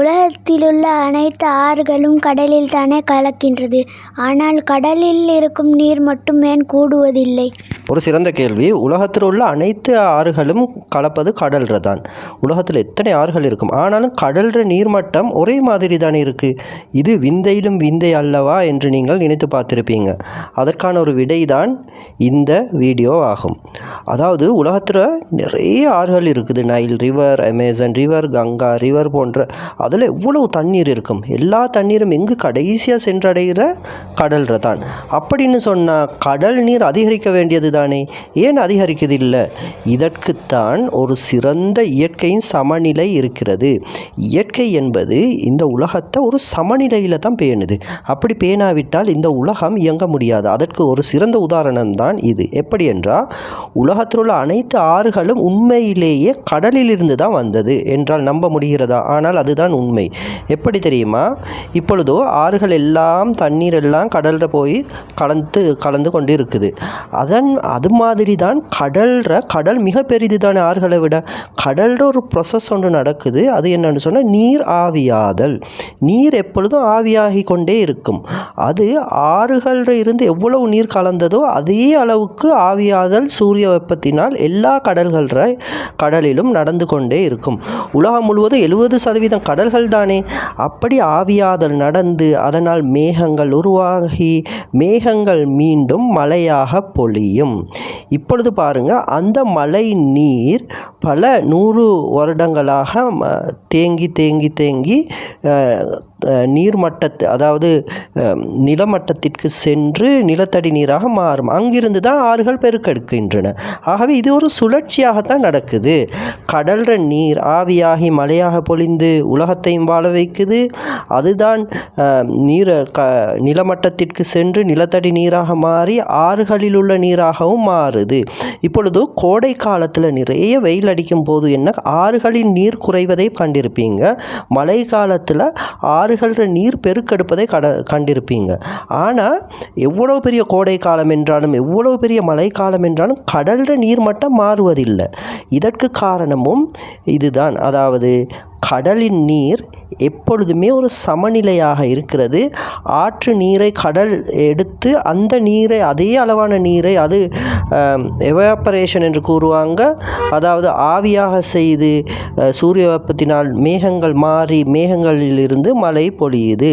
உலகத்திலுள்ள அனைத்து ஆறுகளும் கடலில் தானே கலக்கின்றது. ஆனால் கடலில் இருக்கும் நீர் மட்டும் ஏன் கூடுவதில்லை? ஒரு சிறந்த கேள்வி. உலகத்தில் உள்ள அனைத்து ஆறுகளும் கலப்பது கடல்ல தான். உலகத்தில் எத்தனை ஆறுகள் இருக்கும், ஆனாலும் கடல்ற நீர்மட்டம் ஒரே மாதிரி தானே இருக்குது. இது விந்தையிலும் விந்தை அல்லவா என்று நீங்கள் நினைத்து பார்த்துருப்பீங்க. அதற்கான ஒரு விடை தான் இந்த வீடியோ ஆகும். அதாவது உலகத்தில் நிறைய ஆறுகள் இருக்குது. Nile river, Amazon river, Ganga river போன்ற. அதில் எவ்வளவு தண்ணீர் இருக்கும். எல்லா தண்ணீரும் எங்கு கடைசியாக சென்றடைகிற கடல்ல தான். அப்படின்னு சொன்னால் கடல் நீர் அதிகரிக்க வேண்டியது தானே, ஏன் அதிகரிக்குது இல்லை? இதற்குத்தான் ஒரு சிறந்த இயற்கையின் சமநிலை இருக்கிறது. இயற்கை என்பது இந்த உலகத்தை ஒரு சமநிலையில் தான் பேணுது. அப்படி பேணாவிட்டால் இந்த உலகம் இயங்க முடியாது. அதற்கு ஒரு சிறந்த உதாரணம் தான் இது. எப்படி என்றால், உலகத்தில் உள்ள அனைத்து ஆறுகளும் உண்மையிலேயே கடலிலிருந்து தான் வந்தது என்றால் நம்ப முடிகிறதா? ஆனால் அதுதான் உண்மை. எப்படி தெரியுமா? இப்பொழுதோ ஆறுகள் எல்லாம் தண்ணீர் எல்லாம் கடல்ல போய் கலந்து கொண்டு இருக்குது. அது மாதிரி தான் கடல் மிக பெரிது தானே ஆறுகளை விட. கடல்ல ஒரு ப்ரொசஸ் ஒன்று நடக்குது. அது என்னன்னு சொன்னால் நீர் ஆவியாதல். நீர் எப்பொழுதும் ஆவியாகி கொண்டே இருக்கும். அது ஆறுகளில் இருந்து எவ்வளவு நீர் கலந்ததோ அதே அளவுக்கு ஆவியாதல் சூரிய வெப்பத்தினால் எல்லா கடலிலும் நடந்து கொண்டே இருக்கும். உலகம் முழுவதும் 70% கடல்கள் தானே. அப்படி ஆவியாதல் நடந்து அதனால் மேகங்கள் உருவாகி மேகங்கள் மீண்டும் மழையாக பொழியும். இப்பொழுது பாருங்க, அந்த மழை நீர் பல 100 வருடங்களாக தேங்கி தேங்கி தேங்கி நீர்மட்டத்தை, அதாவது நிலமட்டத்திற்கு சென்று நிலத்தடி நீராக மாறும். அங்கிருந்து தான் ஆறுகள் பெருக்கெடுக்கின்றன. ஆகவே இது ஒரு சுழற்சியாகத்தான் நடக்குது. கடல்ற நீர் ஆவியாகி மழையாக பொழிந்து உலகத்தையும் வாழ வைக்குது. அதுதான் நிலமட்டத்திற்கு சென்று நிலத்தடி நீராக மாறி ஆறுகளில் உள்ள நீராகவும் மாறுது. இப்பொழுது கோடை காலத்தில் நிறைய வெயில் அடிக்கும் போது என்ன, ஆறுகளின் நீர் குறைவதை கண்டிருப்பீங்க. மழை காலத்தில் ஆறுகள நீர் பெருக்கெடுப்பதை கண்டிருப்பீங்க. ஆனால் எவ்வளவு பெரிய கோடை காலம் என்றாலும் எவ்வளவு பெரிய மழை காலம் என்றாலும் கடல்ற நீர் மட்டம் மாறுவதில்லை. இதற்கு காரணமும் இதுதான். அதாவது கடலின் நீர் எப்பொழுதுமே ஒரு சமநிலையாக இருக்கிறது. ஆற்று நீரை கடல் எடுத்து அந்த நீரை, அதே அளவான நீரை, அது எவாப்பரேஷன் என்று கூறுவாங்க, அதாவது ஆவியாக செய்து சூரிய வெப்பத்தினால் மேகங்கள் மாறி மேகங்களிலிருந்து மழை பொழியுது.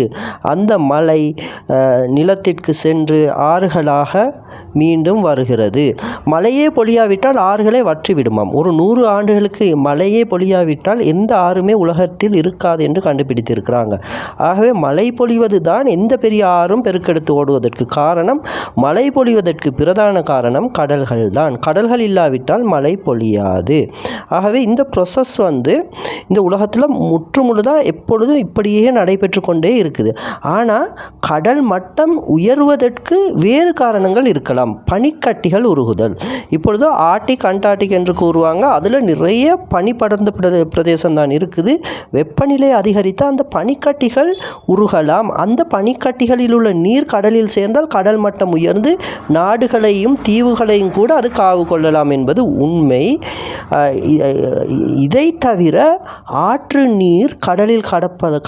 அந்த மழை நிலத்திற்கு சென்று ஆறுகளாக மீண்டும் வருகிறது. மழையே பொழியாவிட்டால் ஆறுகளை வற்றி விடுமாம். ஒரு 100 ஆண்டுகளுக்கு மழையே பொழியாவிட்டால் எந்த ஆறுமே உலகத்தில் இருக்காது என்று கண்டுபிடித்திருக்கிறாங்க. ஆகவே மழை பொழிவது தான் எந்த பெரிய ஆறும் பெருக்கெடுத்து ஓடுவதற்கு காரணம். மழை பொழிவதற்கு பிரதான காரணம் கடல்கள் தான். கடல்கள் இல்லாவிட்டால் மழை பொழியாது. ஆகவே இந்த ப்ரொசஸ் இந்த உலகத்தில் முற்றுமுழுதாக எப்பொழுதும் இப்படியே நடைபெற்று கொண்டே இருக்குது. ஆனால் கடல் மட்டம் உயர்வதற்கு வேறு காரணங்கள் இருக்கலாம். பனிக்கட்டிகள் உருகுதல். இப்பொழுது ஆர்டிக் அண்டார்டிக் என்று கூறுவாங்க. அதில் நிறைய பனி படர்ந்த பிரதேசம் தான் இருக்குது. வெப்பநிலை அதிகரித்து அந்த பனிக்கட்டிகள் உருகலாம். அந்த பனிக்கட்டிகளில் உள்ள நீர் கடலில் சேர்ந்தால் கடல் மட்டம் உயர்ந்து நாடுகளையும் தீவுகளையும் கூட அது காவு கொள்ளலாம் என்பது உண்மை. இதை தவிர ஆற்று நீர் கடலில்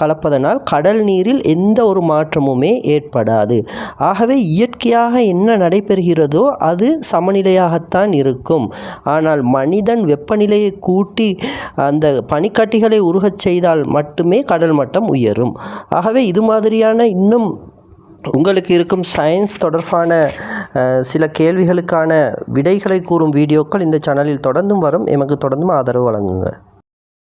கலப்பதனால் கடல் நீரில் எந்த ஒரு மாற்றமுமே ஏற்படாது. ஆகவே இயற்கையாக என்ன நடைபெறுகிறதோ அது சமநிலையாகத்தான் இருக்கும். ஆனால் மனிதன் வெப்பநிலையை கூட்டி அந்த பனிக்கட்டிகளை உருகச் செய்தால் மட்டுமே கடல் மட்டம் உயரும். ஆகவே இது மாதிரியான இன்னும் உங்களுக்கு இருக்கும் சயின்ஸ் தொடர்பான சில கேள்விகளுக்கான விடைகளை கூறும் வீடியோக்கள் இந்த சேனலில் தொடர்ந்தும் வரும். எமக்கு தொடர்ந்தும் ஆதரவு வழங்குங்க.